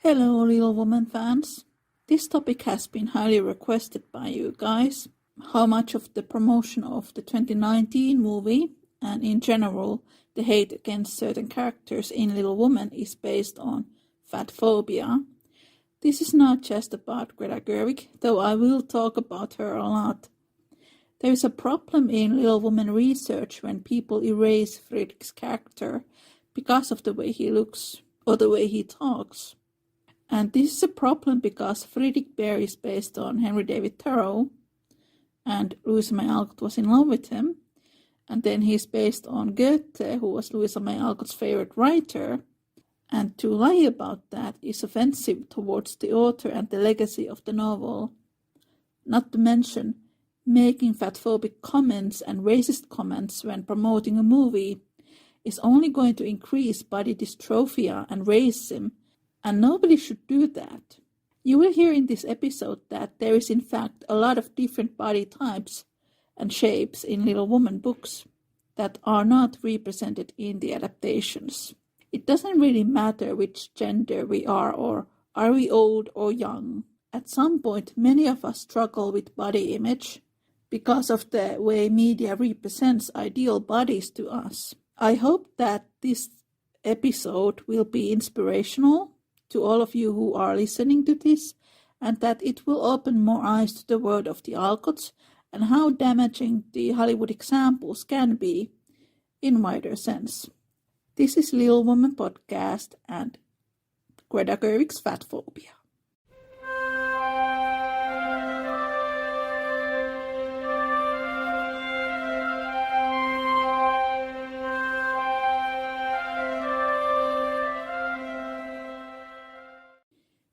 Hello, Little Woman fans. This topic has been highly requested by you guys. How much of the promotion of the 2019 movie, and in general, the hate against certain characters in Little Woman is based on fatphobia. This is not just about Greta Gerwig, though I will talk about her a lot. There is a problem in Little Woman research when people erase Friedrich's character because of the way he looks or the way he talks. And this is a problem because Friedrich Bear is based on Henry David Thoreau, and Louisa May Alcott was in love with him. And then he's based on Goethe, who was Louisa May Alcott's favorite writer. And to lie about that is offensive towards the author and the legacy of the novel. Not to mention, making fatphobic comments and racist comments when promoting a movie is only going to increase body dystrophia and racism, and nobody should do that. You will hear in this episode that there is in fact a lot of different body types and shapes in Little Woman books that are not represented in the adaptations. It doesn't really matter which gender we are or are we old or young. At some point, many of us struggle with body image because of the way media represents ideal bodies to us. I hope that this episode will be inspirational to all of you who are listening to this, and that it will open more eyes to the world of the Alcotts and how damaging the Hollywood examples can be in wider sense. This is Little Woman Podcast and Greta Gerwig's Fatphobia.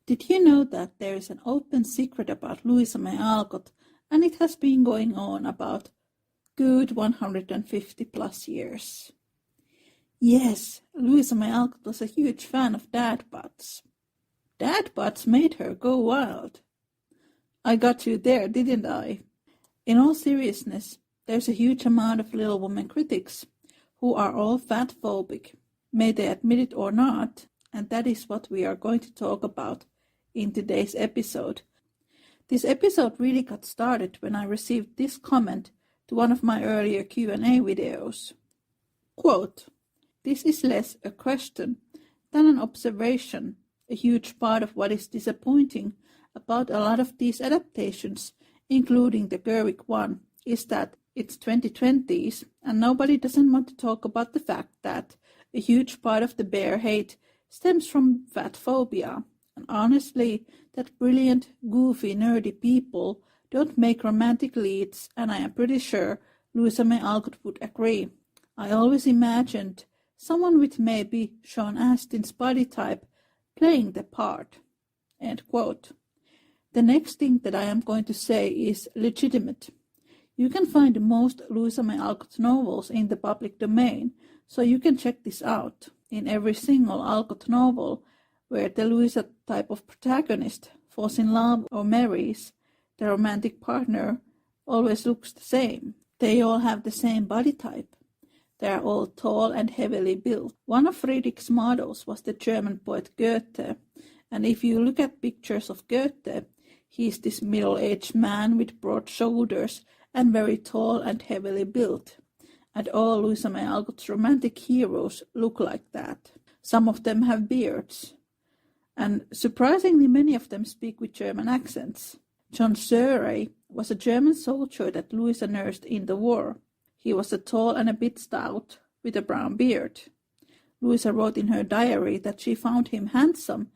Did you know that there is an open secret about Louisa May Alcott, and it has been going on about good 150 plus years? Yes, Louisa May Alcott was a huge fan of dad bods. Dad bods made her go wild. I got you there, didn't I? In all seriousness, there's a huge amount of Little Woman critics who are all fatphobic, may they admit it or not, and that is what we are going to talk about in today's episode. This episode really got started when I received this comment to one of my earlier Q&A videos. Quote, "This is less a question than an observation. A huge part of what is disappointing about a lot of these adaptations, including the Gerwig one, is that it's 2020s and nobody doesn't want to talk about the fact that a huge part of the bear hate stems from fatphobia. And honestly, that brilliant, goofy, nerdy people don't make romantic leads, and I am pretty sure Louisa May Alcott would agree. I always imagined someone with maybe Sean Astin's body type playing the part." End quote. The next thing that I am going to say is legitimate. You can find most Louisa May Alcott novels in the public domain, so you can check this out. In every single Alcott novel, where the Louisa type of protagonist falls in love or marries, the romantic partner always looks the same. They all have the same body type. They are all tall and heavily built. One of Friedrich's models was the German poet Goethe, and if you look at pictures of Goethe, he is this middle-aged man with broad shoulders and very tall and heavily built. And all Louisa May Alcott's romantic heroes look like that. Some of them have beards. And surprisingly many of them speak with German accents. John Gerwig was a German soldier that Louisa nursed in the war. He was a tall and a bit stout, with a brown beard. Louisa wrote in her diary that she found him handsome,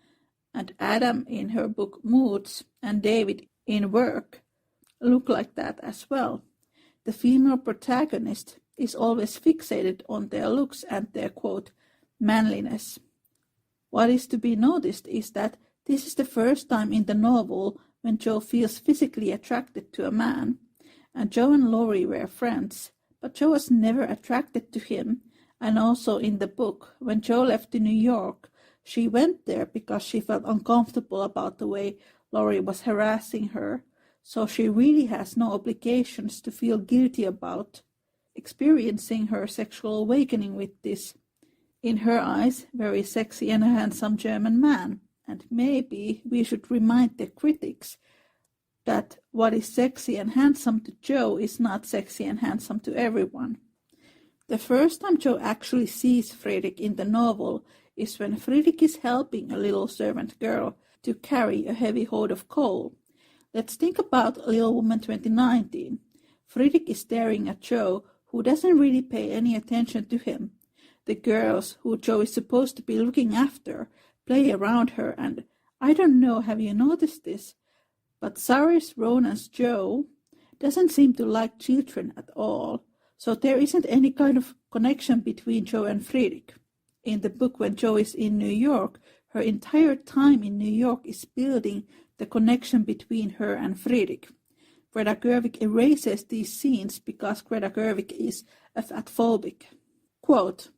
and Adam in her book Moods and David in Work look like that as well. The female protagonist is always fixated on their looks and their, quote, manliness. What is to be noticed is that this is the first time in the novel when Jo feels physically attracted to a man, and Jo and Laurie were friends, but Jo was never attracted to him, and also in the book, when Jo left to New York, she went there because she felt uncomfortable about the way Laurie was harassing her, so she really has no obligations to feel guilty about experiencing her sexual awakening with this, in her eyes, very sexy and handsome German man. and maybe we should remind the critics that what is sexy and handsome to Joe is not sexy and handsome to everyone. The first time Joe actually sees Friedrich in the novel is when Friedrich is helping a little servant girl to carry a heavy hoard of coal. Let's think about Little Woman 2019. Friedrich is staring at Joe, who doesn't really pay any attention to him. The girls, who Joe is supposed to be looking after, play around her, and I don't know, have you noticed this? But Saoirse Ronan's Joe doesn't seem to like children at all, so there isn't any kind of connection between Joe and Friedrich. In the book, when Joe is in New York, her entire time in New York is building the connection between her and Friedrich. Greta Gerwig erases these scenes because Greta Gerwig is a fatphobic. Quote,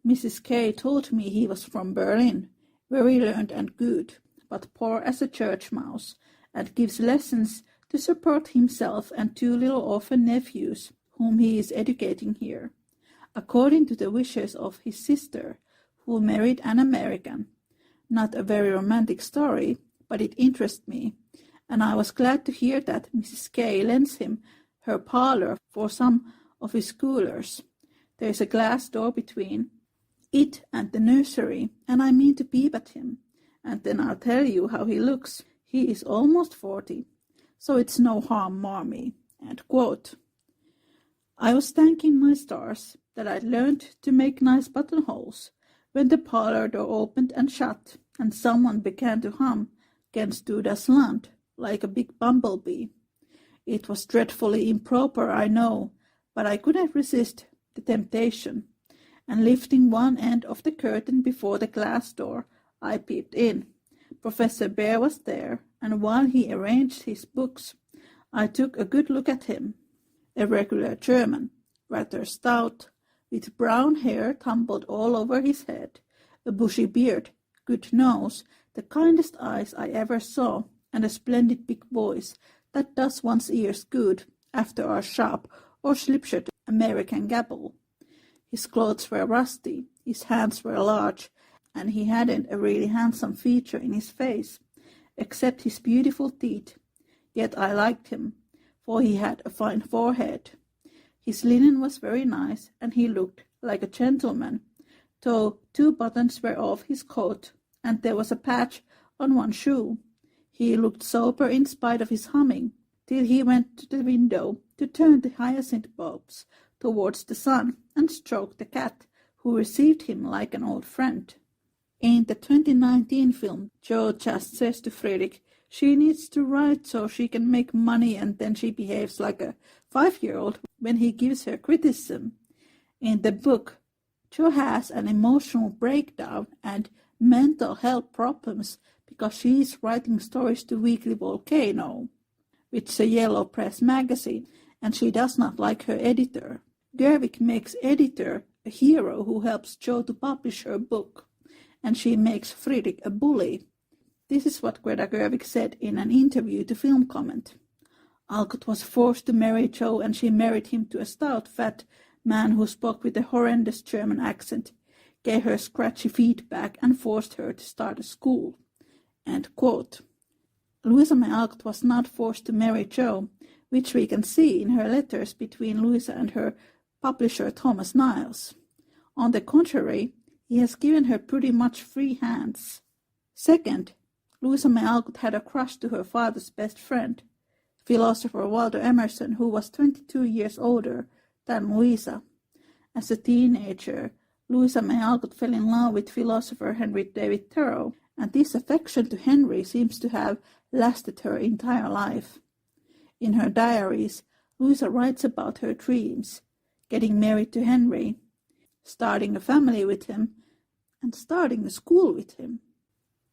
Mrs. K told me he was from Berlin, very learned and good, but poor as a church mouse, and gives lessons to support himself and 2 little orphan nephews, whom he is educating here, according to the wishes of his sister, who married an American. Not a very romantic story, but it interests me, and I was glad to hear that Mrs. K lends him her parlor for some of his schoolers. There is a glass door between it and the nursery, and I mean to peep at him, and then I'll tell you how he looks. He is almost 40, so it's no harm, Marmee. End quote. I was thanking my stars that I'd learned to make nice buttonholes when the parlor door opened and shut, and someone began to hum "Kennst du das Land" like a big bumblebee. It was dreadfully improper, I know, but I couldn't resist the temptation, and lifting one end of the curtain before the glass door, I peeped in. Professor Bear was there, and while he arranged his books, I took a good look at him. A regular German, rather stout, with brown hair tumbled all over his head, a bushy beard, good nose, the kindest eyes I ever saw, and a splendid big voice that does one's ears good after our sharp or slipshod American gabble. His clothes were rusty, his hands were large, and he hadn't a really handsome feature in his face, except his beautiful teeth. Yet I liked him, for he had a fine forehead. His linen was very nice, and he looked like a gentleman, though 2 buttons were off his coat, and there was a patch on one shoe. He looked sober in spite of his humming, till he went to the window to turn the hyacinth bulbs towards the sun and stroke the cat, who received him like an old friend. In the 2019 film, Joe just says to Friedrich she needs to write so she can make money, and then she behaves like a 5-year-old when he gives her criticism. In the book, Joe has an emotional breakdown and mental health problems because she is writing stories to Weekly Volcano, which is a yellow press magazine, and she does not like her editor. Gerwig makes editor a hero who helps Joe to publish her book, and she makes Friedrich a bully. This is what Greta Gerwig said in an interview to Film Comment. Alcott was forced to marry Joe, and she married him to a stout, fat man who spoke with a horrendous German accent, gave her scratchy feedback, and forced her to start a school. End quote. Louisa May Alcott was not forced to marry Joe, which we can see in her letters between Louisa and her publisher Thomas Niles. On the contrary, he has given her pretty much free hands. Second, Louisa May Alcott had a crush to her father's best friend, philosopher Walter Emerson, who was 22 years older than Louisa. As a teenager, Louisa May Alcott fell in love with philosopher Henry David Thoreau, and this affection to Henry seems to have lasted her entire life. In her diaries, Louisa writes about her dreams, getting married to Henry, starting a family with him, and starting a school with him.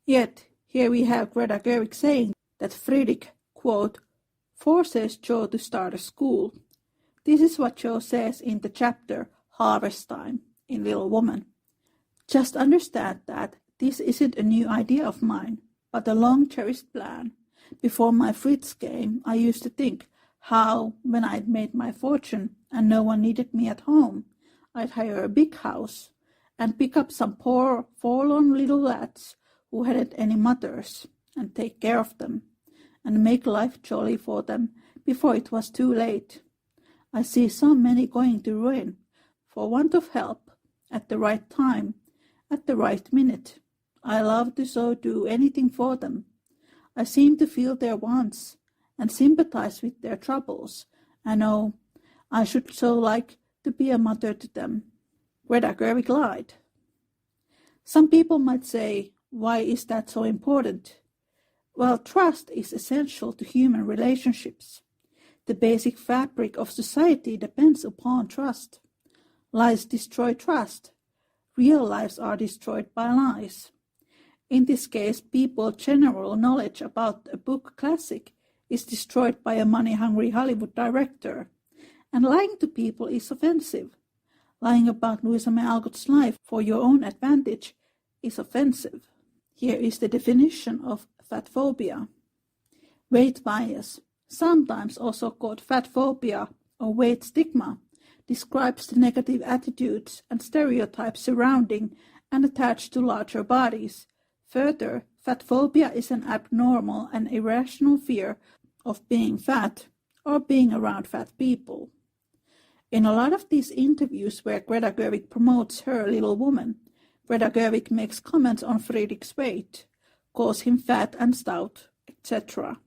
Yet, here we have Greta Gerwig saying that Friedrich, quote, forces Joe to start a school. This is what Joe says in the chapter Harvest Time in Little Woman. Just understand that this isn't a new idea of mine, but a long-cherished plan. Before my Fritz came, I used to think how, when I'd made my fortune and no one needed me at home, I'd hire a big house and pick up some poor, forlorn little lads who hadn't any mothers, and take care of them, and make life jolly for them before it was too late. I see so many going to ruin for want of help at the right time, at the right minute. I love to so do anything for them. I seem to feel their wants and sympathize with their troubles. I know I should so like to be a mother to them. Greta Gerwig lied. Some people might say, why is that so important? Well, trust is essential to human relationships. The basic fabric of society depends upon trust. Lies destroy trust. Real lives are destroyed by lies. In this case, people's general knowledge about a book classic is destroyed by a money-hungry Hollywood director. And lying to people is offensive. Lying about Louisa May Alcott's life for your own advantage is offensive. Here is the definition of fatphobia. Weight bias, sometimes also called fatphobia or weight stigma, describes the negative attitudes and stereotypes surrounding and attached to larger bodies. Further, fatphobia is an abnormal and irrational fear of being fat or being around fat people. In a lot of these interviews where Greta Gerwig promotes her Little Woman, Greta Gerwig makes comments on Friedrich's weight, calls him fat and stout, etc.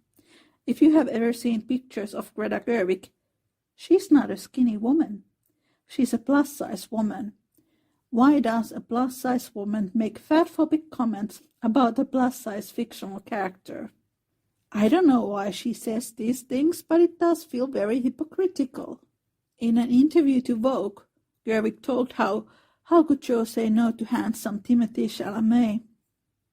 If you have ever seen pictures of Greta Gerwig, she's not a skinny woman. She's a plus-size woman. Why does a plus-size woman make fatphobic comments about a plus-size fictional character? I don't know why she says these things, but it does feel very hypocritical. In an interview to Vogue, Gerwig told how could Jo say no to handsome Timothée Chalamet,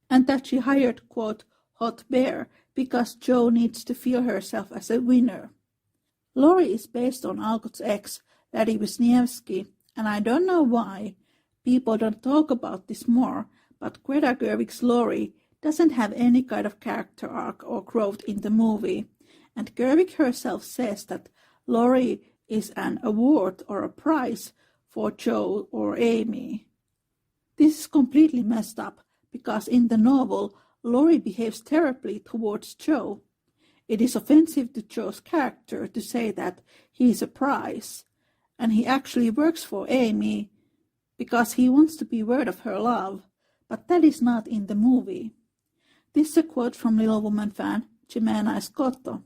and that she hired, quote, Hot Bear because Jo needs to feel herself as a winner. Laurie is based on Alcott's ex, Larry Wisniewski, and I don't know why people don't talk about this more, but Greta Gerwig's Laurie doesn't have any kind of character arc or growth in the movie, and Gerwig herself says that Laurie is an award or a prize for Jo or Amy. This is completely messed up because in the novel, Laurie behaves terribly towards Jo. It is offensive to Jo's character to say that he is a prize, and he actually works for Amy because he wants to be worthy of her love, but that is not in the movie. This is a quote from Little Woman fan Jimena Escotto.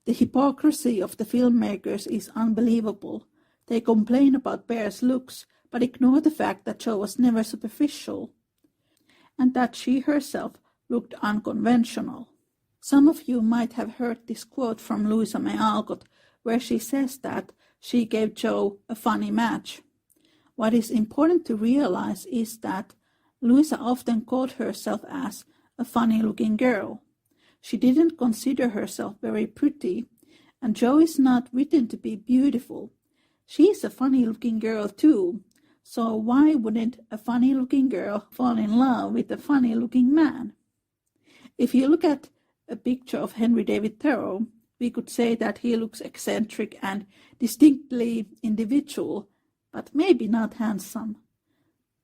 The hypocrisy of the filmmakers is unbelievable. They complain about Bear's looks, but ignore the fact that Jo was never superficial, and that she herself looked unconventional. Some of you might have heard this quote from Louisa May Alcott, where she says that she gave Jo a funny match. What is important to realize is that Louisa often called herself as a funny-looking girl. She didn't consider herself very pretty, and Jo is not written to be beautiful. She's a funny-looking girl too, so why wouldn't a funny-looking girl fall in love with a funny-looking man? If you look at a picture of Henry David Thoreau, we could say that he looks eccentric and distinctly individual, but maybe not handsome.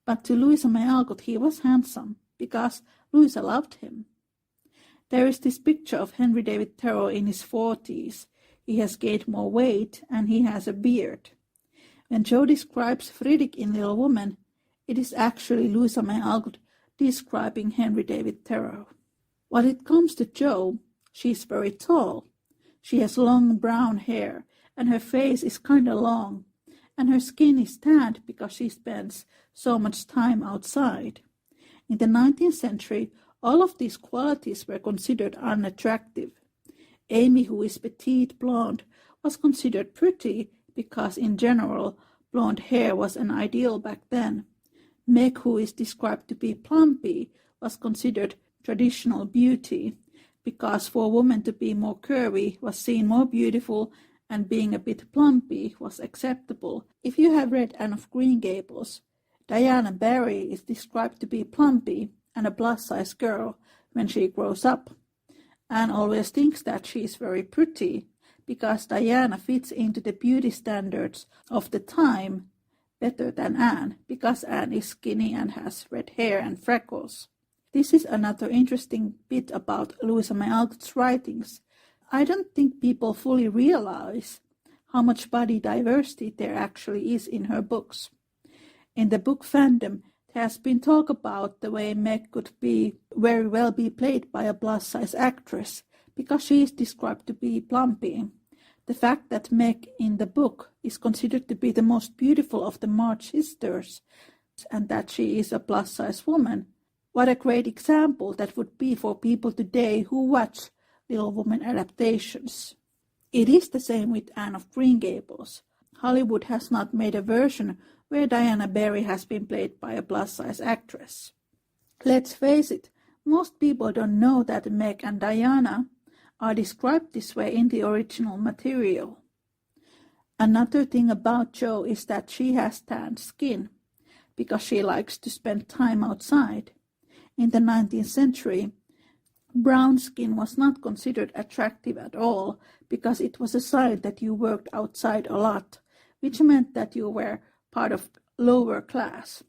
But to Louisa May Alcott he was handsome, because Louisa loved him. There is this picture of Henry David Thoreau in his 40s. He has gained more weight and he has a beard. When Jo describes Friedrich in Little Woman, it is actually Louisa May Alcott describing Henry David Thoreau. When it comes to Jo, she is very tall. She has long brown hair and her face is kind of long, and her skin is tanned because she spends so much time outside. In the 19th century, all of these qualities were considered unattractive. Amy, who is petite blonde, was considered pretty because in general, blonde hair was an ideal back then. Meg, who is described to be plumpy, was considered traditional beauty because for a woman to be more curvy was seen more beautiful and being a bit plumpy was acceptable. If you have read Anne of Green Gables, Diana Barry is described to be plumpy and a plus-size girl when she grows up. Anne always thinks that she is very pretty because Diana fits into the beauty standards of the time better than Anne, because Anne is skinny and has red hair and freckles. This is another interesting bit about Louisa May Alcott's writings. I don't think people fully realize how much body diversity there actually is in her books. In the book fandom, there has been talk about the way Meg could very well be played by a plus-size actress, because she is described to be plumpy. The fact that Meg in the book is considered to be the most beautiful of the March sisters, and that she is a plus-size woman, what a great example that would be for people today who watch Little Women adaptations. It is the same with Anne of Green Gables. Hollywood has not made a version where Diana Barry has been played by a plus-size actress. Let's face it, most people don't know that Meg and Diana are described this way in the original material. Another thing about Jo is that she has tanned skin, because she likes to spend time outside. In the 19th century, brown skin was not considered attractive at all, because it was a sign that you worked outside a lot, which meant that you were part of lower class.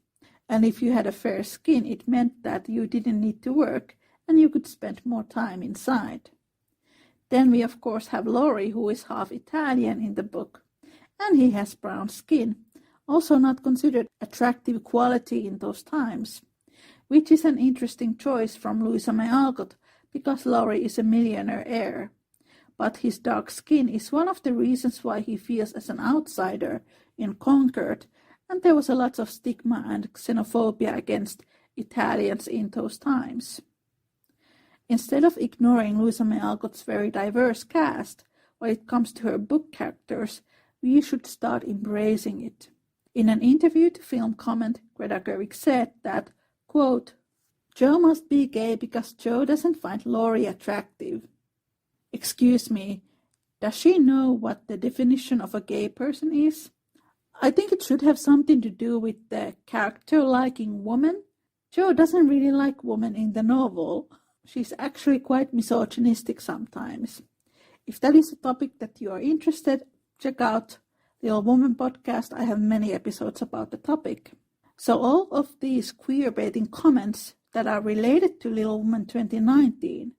And if you had a fair skin, it meant that you didn't need to work and you could spend more time inside. Then we of course have Laurie, who is half Italian in the book, and he has brown skin, also not considered attractive quality in those times, which is an interesting choice from Louisa May Alcott, because Laurie is a millionaire heir. But his dark skin is one of the reasons why he feels as an outsider in Concord, and there was a lot of stigma and xenophobia against Italians in those times. Instead of ignoring Louisa May Alcott's very diverse cast when it comes to her book characters, we should start embracing it. In an interview to Film Comment, Greta Gerwig said that, quote, "Jo must be gay because Jo doesn't find Laurie attractive." Excuse me, does she know what the definition of a gay person is? I think it should have something to do with the character liking women. Jo doesn't really like women in the novel. She's actually quite misogynistic sometimes. If that is a topic that you are interested, check out Little Woman podcast. I have many episodes about the topic. So all of these queer-baiting comments that are related to Little Woman 2019,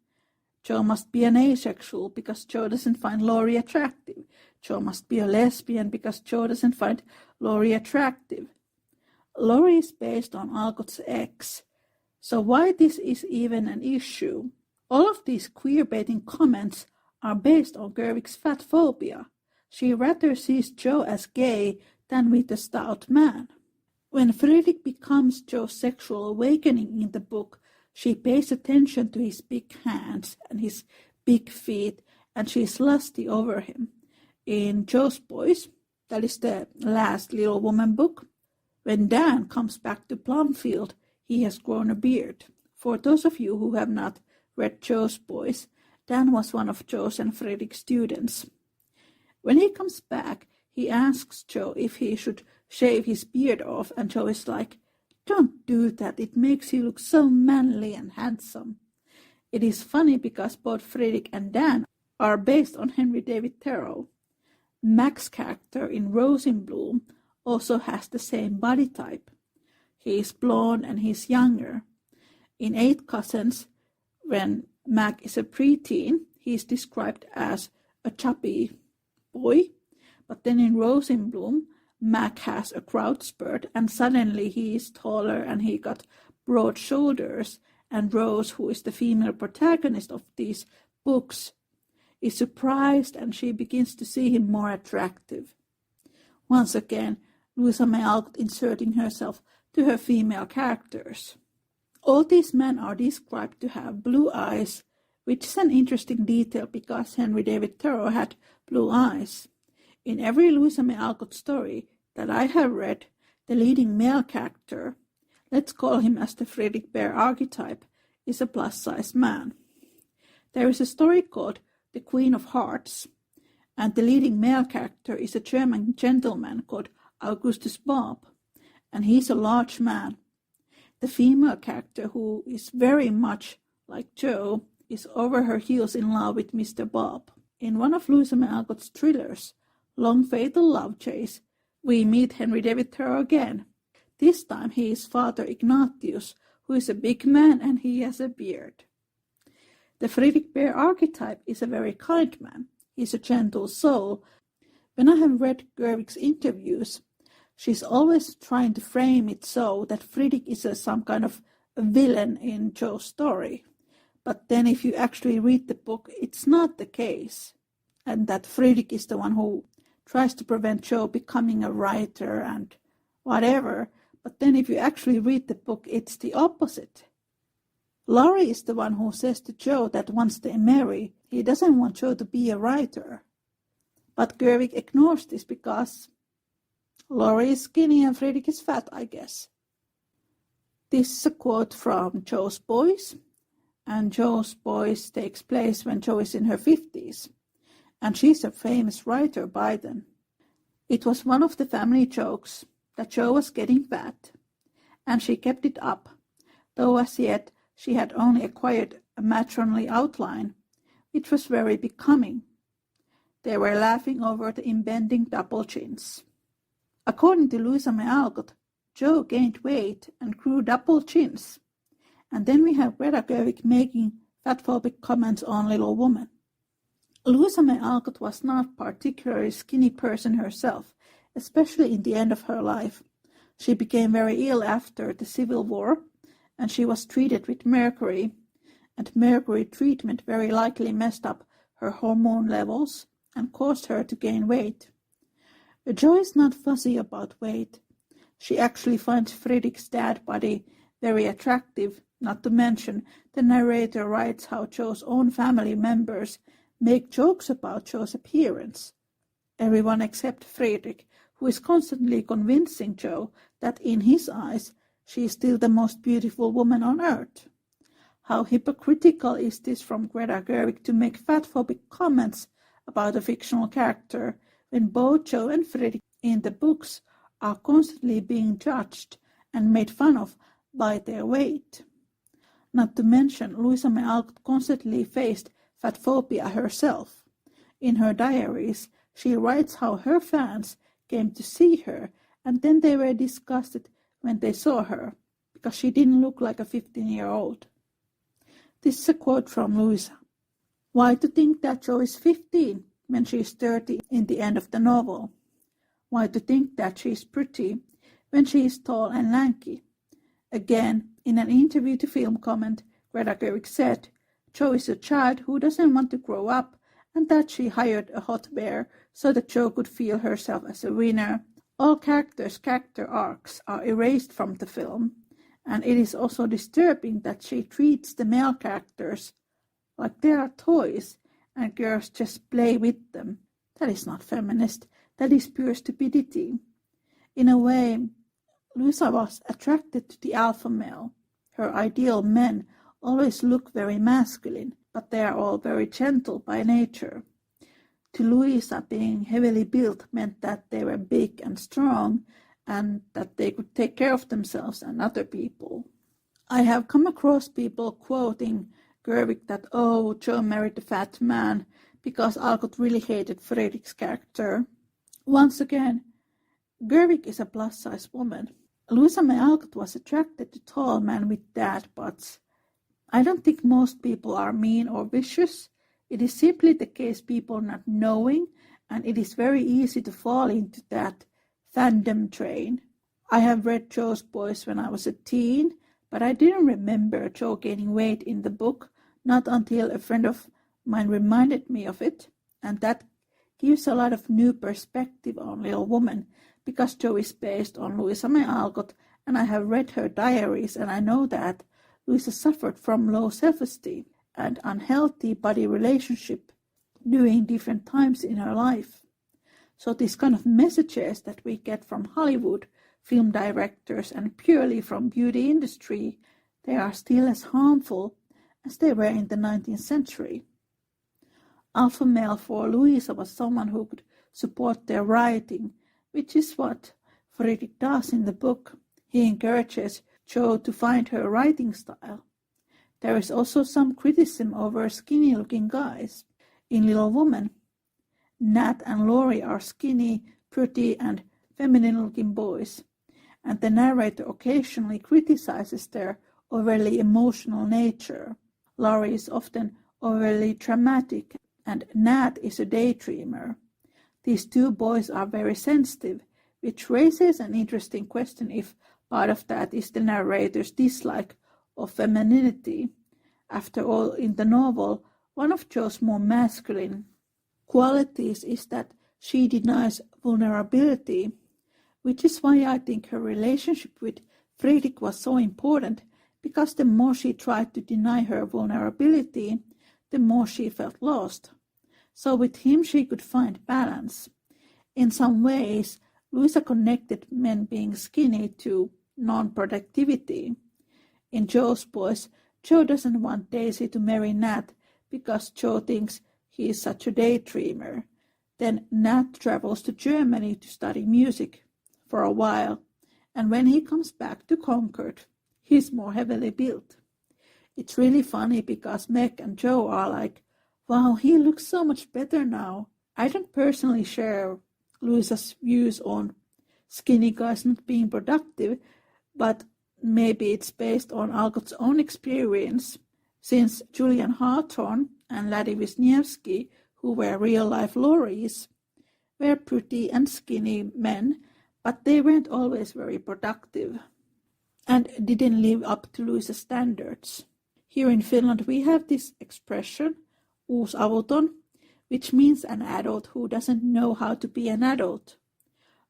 Jo must be an asexual because Jo doesn't find Laurie attractive. Jo must be a lesbian because Jo doesn't find Laurie attractive. Laurie is based on Alcott's ex, so why this is even an issue? All of these queer-baiting comments are based on Gerwig's fatphobia. She rather sees Jo as gay than with a stout man. When Friedrich becomes Jo's sexual awakening in the book, she pays attention to his big hands and his big feet, and she is lusty over him. In Jo's Boys, that is the last Little Woman book, when Dan comes back to Plumfield, he has grown a beard. For those of you who have not read Jo's Boys, Dan was one of Jo's and Friedrich's students. When he comes back, he asks Jo if he should shave his beard off, and Jo is like, "Don't do that, it makes you look so manly and handsome." It is funny because both Friedrich and Dan are based on Henry David Thoreau. Mac's character in Rose in Bloom also has the same body type. He is blonde and he's younger. In 8 Cousins, when Mac is a preteen, he is described as a chubby boy, but then in Rose in Bloom, Mac has a growth spurt and suddenly he is taller and he got broad shoulders, and Rose, who is the female protagonist of these books, is surprised and she begins to see him more attractive. Once again, Louisa May Alcott inserting herself to her female characters. All these men are described to have blue eyes, which is an interesting detail because Henry David Thoreau had blue eyes. In every Louisa May Alcott story that I have read, the leading male character, let's call him as the Friedrich Bear archetype, is a plus-size man. There is a story called The Queen of Hearts, and the leading male character is a German gentleman called Augustus Bob, and he's a large man. The female character, who is very much like Jo, is over her heels in love with Mr. Bob. In one of Louisa May Alcott's thrillers, Long Fatal Love Chase, we meet Henry David Thoreau again. This time he is Father Ignatius, who is a big man and he has a beard. The Friedrich bear archetype is a very kind man. He is a gentle soul. When I have read Gerwig's interviews, she's always trying to frame it so that Friedrich is some kind of a villain in Joe's story. But then if you actually read the book, it's not the case. And that Friedrich is the one who tries to prevent Joe becoming a writer and whatever. But then if you actually read the book, it's the opposite. Laurie is the one who says to Joe that once they marry, he doesn't want Joe to be a writer. But Gerwig ignores this because Laurie is skinny and Friedrich is fat, I guess. This is a quote from Joe's Boys, and Joe's Boys takes place when Joe is in her 50s, and she's a famous writer by then. It was one of the family jokes that Joe was getting fat, and she kept it up, though as yet she had only acquired a matronly outline, which was very becoming. They were laughing over the impending double chins. According to Louisa May Alcott, Joe gained weight and grew double chins. And then we have Greta Gerwig making fatphobic comments on Little Woman. Louisa May Alcott was not a particularly skinny person herself, especially in the end of her life. She became very ill after the Civil War, and she was treated with mercury, and mercury treatment very likely messed up her hormone levels and caused her to gain weight. Joe is not fussy about weight. She actually finds Friedrich's dad body very attractive, not to mention the narrator writes how Joe's own family members make jokes about Joe's appearance. Everyone except Friedrich, who is constantly convincing Joe that in his eyes she is still the most beautiful woman on earth. How hypocritical is this from Greta Gerwig to make fatphobic comments about a fictional character when both Joe and Friedrich in the books are constantly being judged and made fun of by their weight. Not to mention, Louisa May Alcott constantly faced fatphobia herself. In her diaries, she writes how her fans came to see her and then they were disgusted when they saw her because she didn't look like a 15-year-old. This is a quote from Louisa. Why to think that Joe is 15 when she is 30 in the end of the novel? Why to think that she is pretty when she is tall and lanky? Again, in an interview to Film Comment, Greta Gerwig said, Joe is a child who doesn't want to grow up and that she hired a hot bear so that Joe could feel herself as a winner. All characters' character arcs are erased from the film, and it is also disturbing that she treats the male characters like they are toys and girls just play with them. That is not feminist. That is pure stupidity. In a way, Louisa was attracted to the alpha male. Her ideal men always look very masculine, but they are all very gentle by nature. To Louisa, being heavily built meant that they were big and strong and that they could take care of themselves and other people. I have come across people quoting Gerwig that, oh, Joe married a fat man because Alcott really hated Friedrich's character. Once again, Gerwig is a plus-size woman. Louisa May Alcott was attracted to tall men with dad butts. I don't think most people are mean or vicious. It is simply the case people not knowing, and it is very easy to fall into that fandom train. I have read Joe's Boys when I was a teen, but I didn't remember Joe gaining weight in the book, not until a friend of mine reminded me of it, and that gives a lot of new perspective on Little Woman, because Joe is based on Louisa May Alcott, and I have read her diaries, and I know that Louisa suffered from low self-esteem and unhealthy body relationship during different times in her life. So these kind of messages that we get from Hollywood, film directors, and purely from beauty industry, they are still as harmful as they were in the 19th century. Alpha male for Louisa was someone who could support their writing, which is what Friedrich does in the book. He encourages Joe to find her writing style. There is also some criticism over skinny-looking guys. In Little Woman, Nat and Laurie are skinny, pretty, and feminine-looking boys, and the narrator occasionally criticizes their overly emotional nature. Laurie is often overly dramatic, and Nat is a daydreamer. These two boys are very sensitive, which raises an interesting question if part of that is the narrator's dislike of femininity. After all, in the novel, one of Jo's more masculine qualities is that she denies vulnerability, which is why I think her relationship with Friedrich was so important, because the more she tried to deny her vulnerability, the more she felt lost. So with him she could find balance. In some ways, Louisa connected men being skinny to non-productivity. In Jo's Boys, Jo doesn't want Daisy to marry Nat because Jo thinks he is such a daydreamer. Then Nat travels to Germany to study music for a while, and when he comes back to Concord, he's more heavily built. It's really funny because Meg and Jo are like, wow, he looks so much better now. I don't personally share Louisa's views on skinny guys not being productive, but maybe it's based on Alcott's own experience, since Julian Hawthorne and Laddie Wisniewski, who were real-life Lauries, were pretty and skinny men, but they weren't always very productive and didn't live up to Louisa's standards. Here in Finland we have this expression, uusavuton, which means an adult who doesn't know how to be an adult.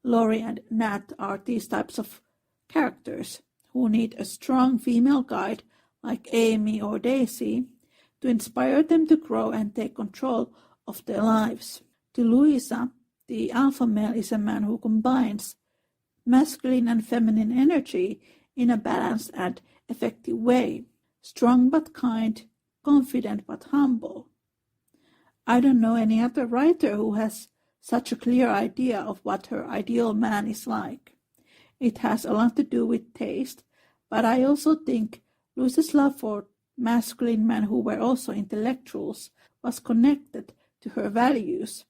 Laurie and Nat are these types of characters who need a strong female guide like Amy or Daisy to inspire them to grow and take control of their lives. To Louisa, the alpha male is a man who combines masculine and feminine energy in a balanced and effective way. Strong but kind, confident but humble. I don't know any other writer who has such a clear idea of what her ideal man is like. It has a lot to do with taste, but I also think Louisa's love for masculine men who were also intellectuals was connected to her values.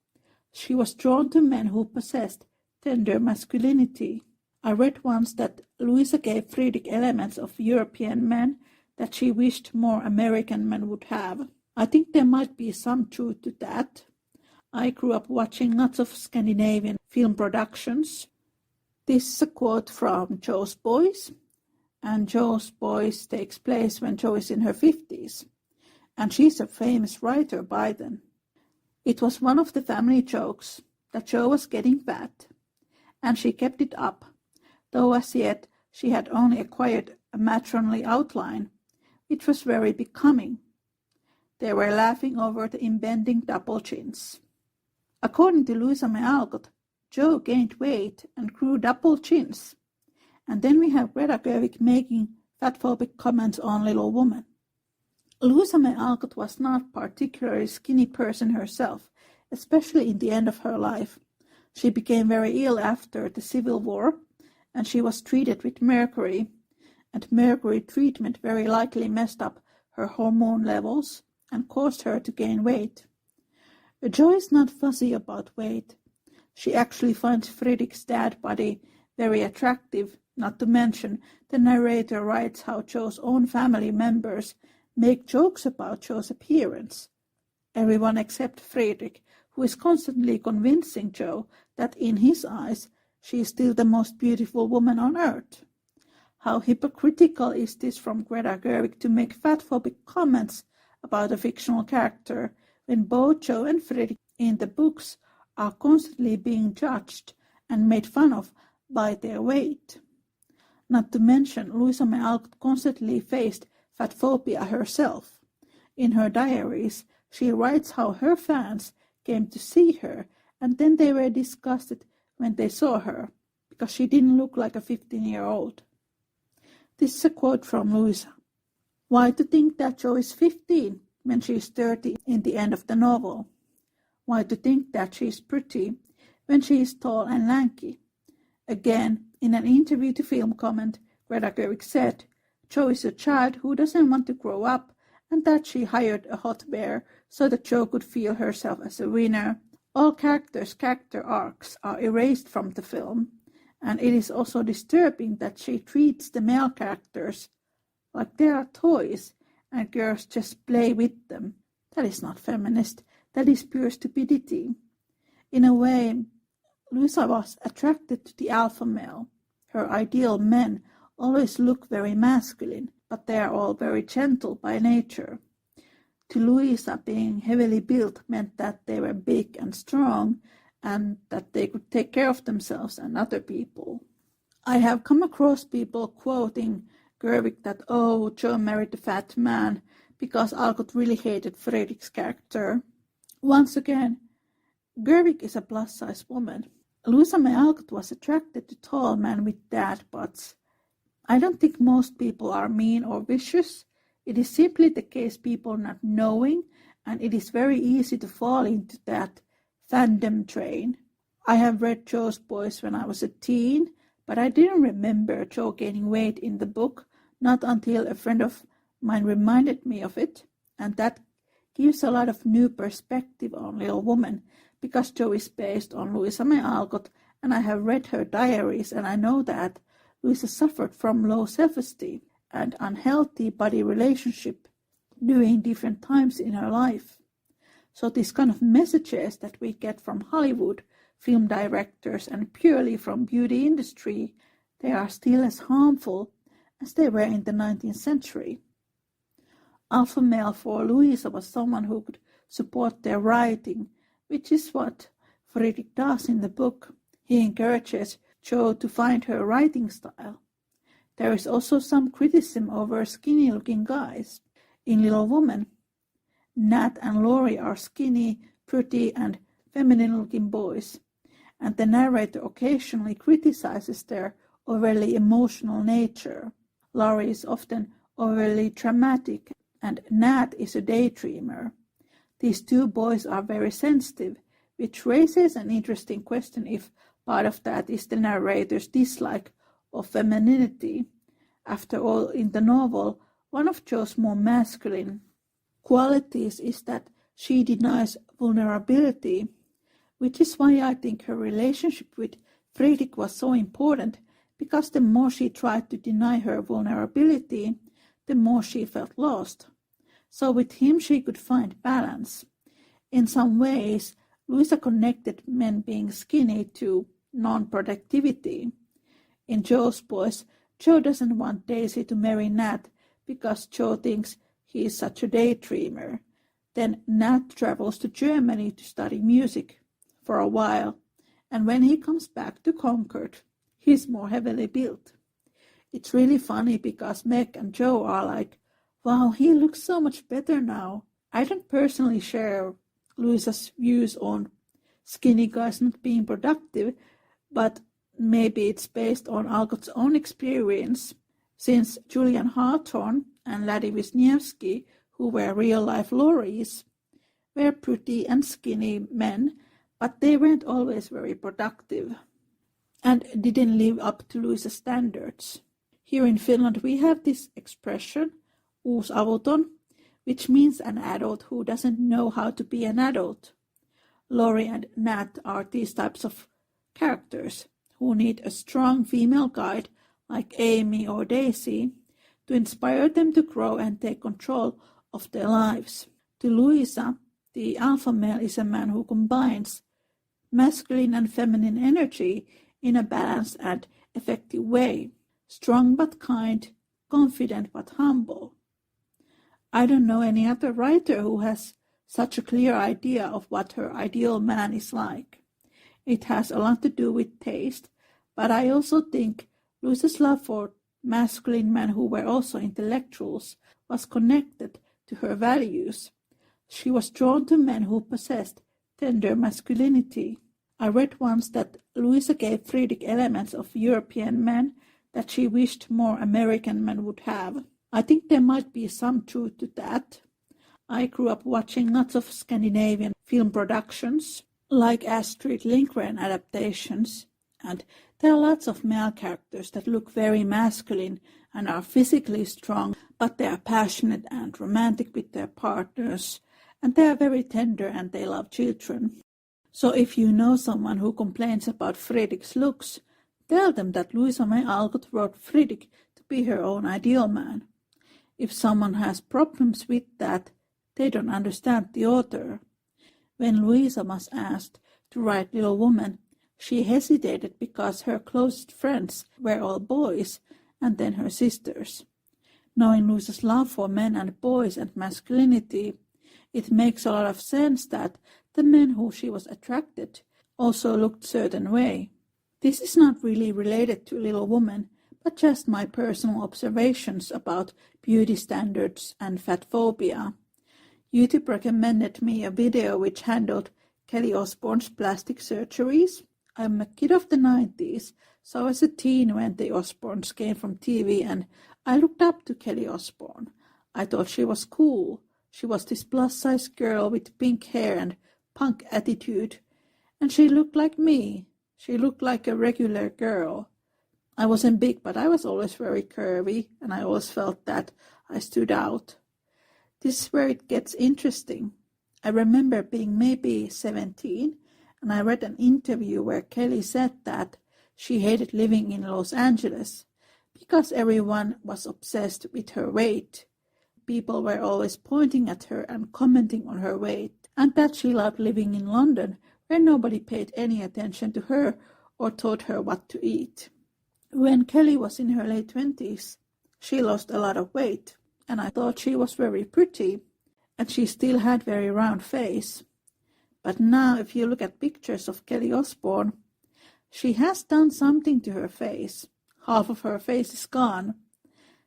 She was drawn to men who possessed tender masculinity. I read once that Louisa gave Friedrich elements of European men that she wished more American men would have. I think there might be some truth to that. I grew up watching lots of Scandinavian film productions. This is a quote from Jo's Boys, and Jo's Boys takes place when Jo is in her 50s, and she's a famous writer by then. It was one of the family jokes that Jo was getting fat, and she kept it up, though as yet she had only acquired a matronly outline, which was very becoming. They were laughing over the impending double chins. According to Louisa May Alcott, Jo gained weight and grew double chins. And then we have Greta Gerwig making fatphobic comments on Little Woman. Louisa May Alcott was not a particularly skinny person herself, especially in the end of her life. She became very ill after the Civil War, and she was treated with mercury, and mercury treatment very likely messed up her hormone levels and caused her to gain weight. Jo is not fussy about weight. She actually finds Friedrich's dad body very attractive, not to mention the narrator writes how Jo's own family members make jokes about Jo's appearance. Everyone except Friedrich, who is constantly convincing Jo that in his eyes she is still the most beautiful woman on earth. How hypocritical is this from Greta Gerwig to make fatphobic comments about a fictional character when both Jo and Friedrich in the books are constantly being judged and made fun of by their weight. Not to mention, Louisa May Alcott constantly faced fatphobia herself. In her diaries, she writes how her fans came to see her and then they were disgusted when they saw her because she didn't look like a 15-year-old. This is a quote from Louisa. Why to think that Jo is 15 when she is 30 in the end of the novel? Why to think that she is pretty when she is tall and lanky? Again, in an interview to Film Comment, Greta Gerwig said, Jo is a child who doesn't want to grow up and that she hired a hot bear so that Jo could feel herself as a winner. All characters' character arcs are erased from the film, and it is also disturbing that she treats the male characters like they are toys and girls just play with them. That is not feminist, that is pure stupidity. In a way, Louisa was attracted to the alpha male. Her ideal men always look very masculine, but they are all very gentle by nature. To Louisa, being heavily built meant that they were big and strong and that they could take care of themselves and other people. I have come across people quoting Gerwig that, oh, Joe married a fat man because Alcott really hated Friedrich's character. Once again, Gerwig is a plus-size woman. Louisa May Alcott was attracted to tall men with dad butts. I don't think most people are mean or vicious. It is simply the case people not knowing, and it is very easy to fall into that fandom train. I have read Joe's Boys when I was a teen, but I didn't remember Joe gaining weight in the book, not until a friend of mine reminded me of it, and that gives a lot of new perspective on Little Woman, because Joe is based on Louisa May Alcott, and I have read her diaries, and I know that Louisa suffered from low self-esteem and unhealthy body relationship during different times in her life. So these kind of messages that we get from Hollywood, film directors, and purely from beauty industry, they are still as harmful as they were in the 19th century. Alpha male for Louisa was someone who could support their writing, which is what Friedrich does in the book. He encourages Jo to find her writing style. There is also some criticism over skinny-looking guys. In Little Woman, Nat and Laurie are skinny, pretty, and feminine-looking boys, and the narrator occasionally criticizes their overly emotional nature. Laurie is often overly dramatic, and Nat is a daydreamer. These two boys are very sensitive, which raises an interesting question if part of that is the narrator's dislike of femininity. After all, in the novel, one of Jo's more masculine qualities is that she denies vulnerability, which is why I think her relationship with Friedrich was so important, because the more she tried to deny her vulnerability, the more she felt lost. So with him she could find balance. In some ways, Louisa connected men being skinny to non-productivity. In Jo's Boys, Jo doesn't want Daisy to marry Nat because Jo thinks he is such a daydreamer. Then Nat travels to Germany to study music for a while, and when he comes back to Concord, he's more heavily built. It's really funny because Meg and Jo are like, wow, he looks so much better now. I don't personally share Louisa's views on skinny guys not being productive, but maybe it's based on Alcott's own experience, since Julian Hawthorne and Laddie Wisniewski, who were real-life Lauries, were pretty and skinny men, but they weren't always very productive and didn't live up to Louisa's standards. Here in Finland we have this expression, uusavuton, which means an adult who doesn't know how to be an adult. Laurie and Nat are these types of characters who need a strong female guide like Amy or Daisy to inspire them to grow and take control of their lives. To Louisa, the alpha male is a man who combines masculine and feminine energy in a balanced and effective way. Strong but kind, confident but humble. I don't know any other writer who has such a clear idea of what her ideal man is like. It has a lot to do with taste, but I also think Louisa's love for masculine men who were also intellectuals was connected to her values. She was drawn to men who possessed tender masculinity. I read once that Louisa gave Friedrich elements of European men that she wished more American men would have. I think there might be some truth to that. I grew up watching lots of Scandinavian film productions, like Astrid Lindgren adaptations, and there are lots of male characters that look very masculine and are physically strong, but they are passionate and romantic with their partners, and they are very tender and they love children. So if you know someone who complains about Friedrich's looks, tell them that Louisa May Alcott wrote Friedrich to be her own ideal man. If someone has problems with that, they don't understand the author. When Louisa was asked to write Little Woman, she hesitated because her closest friends were all boys and then her sisters. Knowing Louisa's love for men and boys and masculinity, it makes a lot of sense that the men who she was attracted also looked a certain way. This is not really related to Little Woman, but just my personal observations about beauty standards and fatphobia. YouTube recommended me a video which handled Kelly Osbourne's plastic surgeries. I'm a kid of the 90s, so I was a teen when the Osbournes came from TV and I looked up to Kelly Osbourne. I thought she was cool. She was this plus-size girl with pink hair and punk attitude. And she looked like me. She looked like a regular girl. I wasn't big, but I was always very curvy, and I always felt that I stood out. This is where it gets interesting. I remember being maybe 17, and I read an interview where Kelly said that she hated living in Los Angeles because everyone was obsessed with her weight. People were always pointing at her and commenting on her weight, and that she loved living in London, where nobody paid any attention to her or taught her what to eat. When Kelly was in her late 20s, she lost a lot of weight, and I thought she was very pretty, and she still had very round face. But now, if you look at pictures of Kelly Osbourne, she has done something to her face. Half of her face is gone.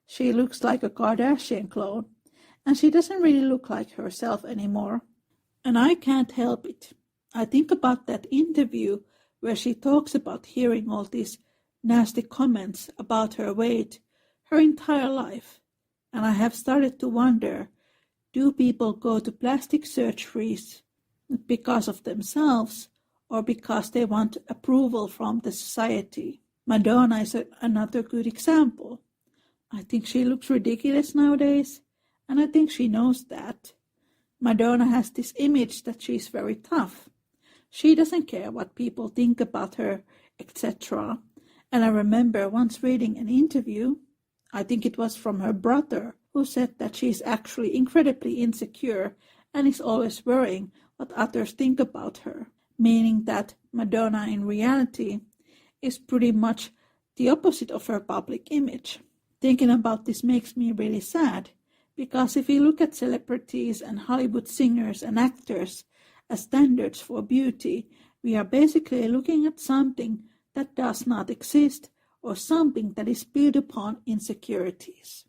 She looks like a Kardashian clone, and she doesn't really look like herself anymore. And I can't help it. I think about that interview where she talks about hearing all these nasty comments about her weight her entire life. And I have started to wonder, do people go to plastic surgeries because of themselves or because they want approval from the society? Madonna is another good example. I think she looks ridiculous nowadays, and I think she knows that. Madonna has this image that she's very tough. She doesn't care what people think about her, etc. And I remember once reading an interview, I think it was from her brother, who said that she's actually incredibly insecure and is always worrying what others think about her, meaning that Madonna in reality is pretty much the opposite of her public image. Thinking about this makes me really sad, because if you look at celebrities and Hollywood singers and actors as standards for beauty, we are basically looking at something that does not exist or something that is built upon insecurities.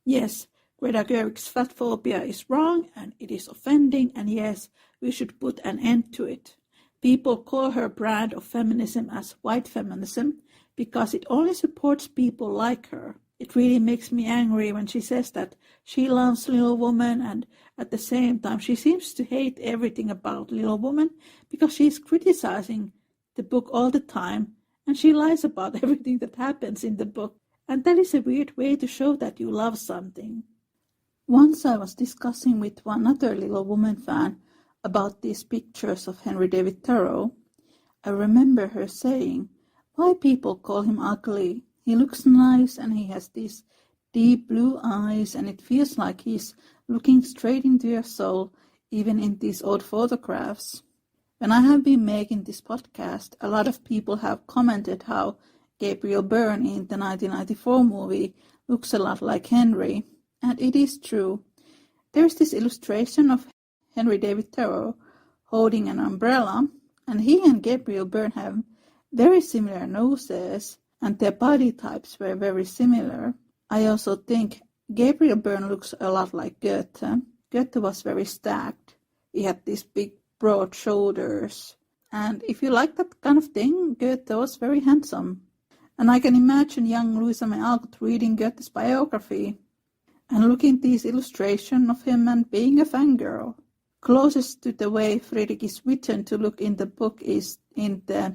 Yes, Greta Gerwig's fatphobia is wrong and it is offending, and yes, we should put an end to it. People call her brand of feminism as white feminism because it only supports people like her. It really makes me angry when she says that she loves Little Woman, and at the same time she seems to hate everything about Little Woman because she's criticizing the book all the time, and she lies about everything that happens in the book. And that is a weird way to show that you love something. Once I was discussing with one other Little Woman fan about these pictures of Henry David Thoreau. I remember her saying, "Why people call him ugly? He looks nice and he has these deep blue eyes and it feels like he's looking straight into your soul, even in these old photographs." When I have been making this podcast, a lot of people have commented how Gabriel Byrne in the 1994 movie looks a lot like Henry, and it is true. There's this illustration of Henry David Thoreau holding an umbrella, and he and Gabriel Byrne have very similar noses, and their body types were very similar. I also think Gabriel Byrne looks a lot like Goethe. Goethe was very stacked. He had these big, broad shoulders. And if you like that kind of thing, Goethe was very handsome. And I can imagine young Louisa May Alcott reading Goethe's biography and looking at this illustration of him and being a fangirl. Closest to the way Friedrich is written to look in the book is in the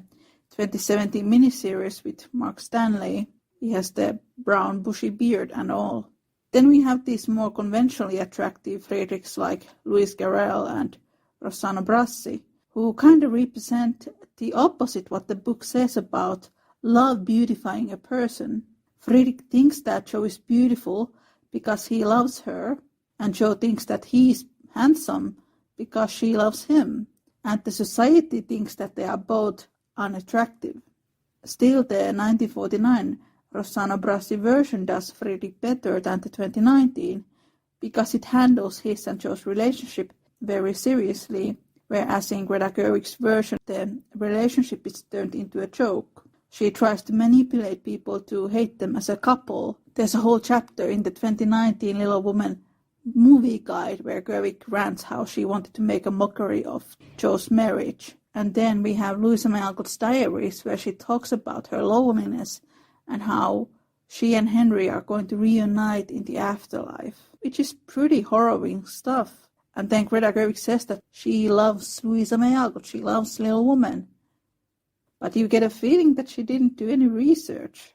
2017 miniseries with Mark Stanley. He has the brown bushy beard and all. Then we have these more conventionally attractive Friedrichs like Louis Garrel and Rossano Brassi, who kind of represent the opposite what the book says about love beautifying a person. Friedrich thinks that Joe is beautiful because he loves her, and Joe thinks that he's handsome because she loves him, and the society thinks that they are both unattractive. Still, the 1949 Rossano Brasi version does Friedrich better than the 2019 because it handles his and Joe's relationship very seriously, whereas in Greta Gerwig's version the relationship is turned into a joke. She tries to manipulate people to hate them as a couple. There's a whole chapter in the 2019 Little Woman movie guide where Gerwig rants how she wanted to make a mockery of Joe's marriage. And then we have Louisa May Alcott's diaries where she talks about her loneliness and how she and Henry are going to reunite in the afterlife, which is pretty harrowing stuff. And then Greta Gerwig says that she loves Louisa May Alcott, she loves Little Woman. But you get a feeling that she didn't do any research.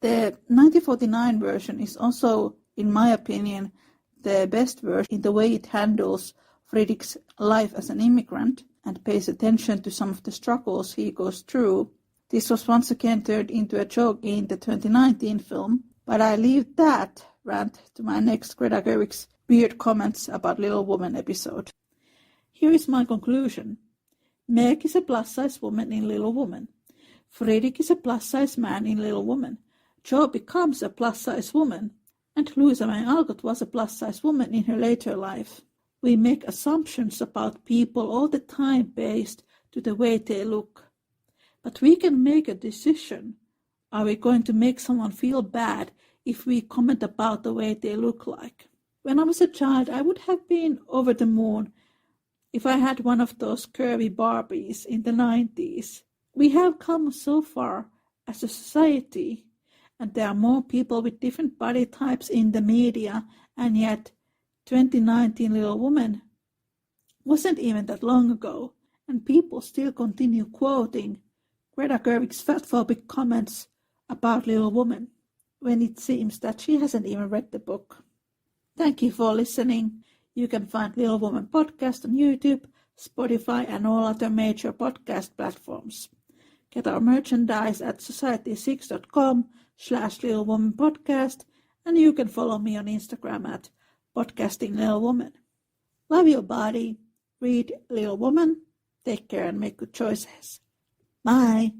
The 1949 version is also, in my opinion, the best version in the way it handles Friedrich's life as an immigrant and pays attention to some of the struggles he goes through. This was once again turned into a joke in the 2019 film, but I leave that rant to my next Greta Gerwig's weird comments about Little Woman episode. Here is my conclusion. Meg is a plus-size woman in Little Woman. Friedrich is a plus-size man in Little Woman. Jo becomes a plus-size woman. And Louisa May Alcott was a plus-size woman in her later life. We make assumptions about people all the time based to the way they look. But we can make a decision. Are we going to make someone feel bad if we comment about the way they look like? When I was a child, I would have been over the moon if I had one of those curvy Barbies in the 90s. We have come so far as a society, and there are more people with different body types in the media, and yet 2019 Little Woman wasn't even that long ago, and people still continue quoting Greta Gerwig's fatphobic comments about Little Woman, when it seems that she hasn't even read the book. Thank you for listening. You can find Little Woman podcast on YouTube, Spotify, and all other major podcast platforms. Get our merchandise at society6.com/Little Woman podcast, and you can follow me on Instagram at Podcasting Little Woman. Love your body, read Little Woman, take care and make good choices. Bye.